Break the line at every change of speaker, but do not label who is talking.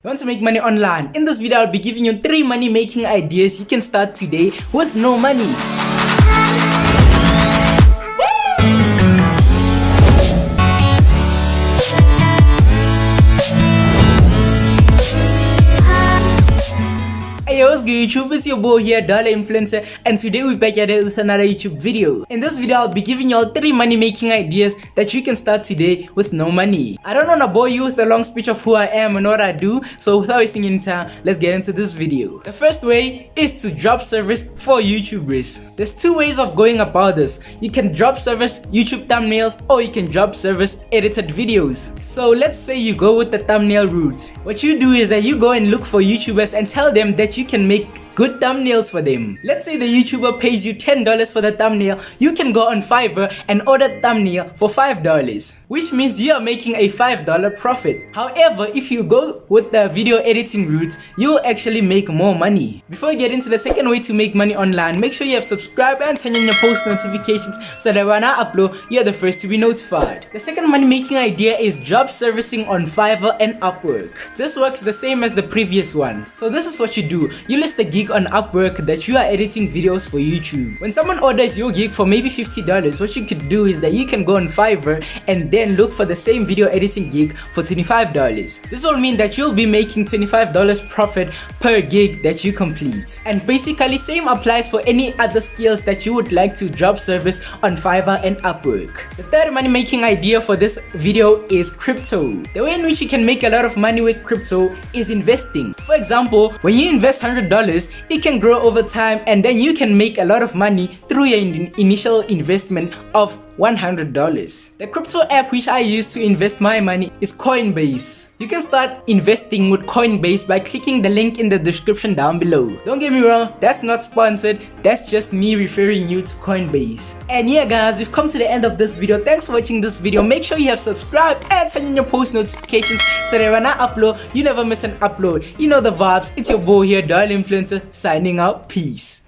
You want to make money online? In this video, I'll be giving you 3 money making ideas you can start today with no money. Hey, what's good YouTube? It's your boy here, Dollar Influencer, and today we're back at it with another YouTube video. In this video, I'll be giving you all 3 money making ideas that you can start today with no money. I don't want to bore you with a long speech of who I am and what I do, so without wasting any time, let's get into this video. The first way is to drop service for YouTubers. There's 2 ways of going about this. You can drop service YouTube thumbnails, or you can drop service edited videos. So let's say you go with the thumbnail route. What you do is that you go and look for YouTubers and tell them that you can make good thumbnails for them. Let's say the YouTuber pays you $10 for the thumbnail. You can go on Fiverr and order thumbnail for $5, which means you are making a $5 profit. However, if you go with the video editing route, you will actually make more money. Before you get into the second way to make money online, make sure you have subscribed and turn on your post notifications so that when I upload, you are the first to be notified. The second money making idea is job servicing on Fiverr and Upwork. This works the same as the previous one. So this is what you do. You list a gig on Upwork that you are editing videos for YouTube. When someone orders your gig for maybe $50, what you could do is that you can go on Fiverr and then look for the same video editing gig for $25. This will mean that you'll be making $25 profit per gig that you complete. And basically same applies for any other skills that you would like to job service on Fiverr and Upwork. The third money making idea for this video is crypto. The way in which you can make a lot of money with crypto is investing. For example, when you invest $100, it can grow over time, and then you can make a lot of money through your initial investment of $100. The crypto app which I use to invest my money is Coinbase. You can start investing with Coinbase by clicking the link in the description down below. Don't get me wrong, that's not sponsored, that's just me referring you to Coinbase. And yeah guys, we've come to the end of this video. Thanks for watching this video. Make sure you have subscribed and turn on your post notifications so that when I upload, you never miss an upload. You know the vibes. It's your boy here, Dollar Influencer, signing out. Peace.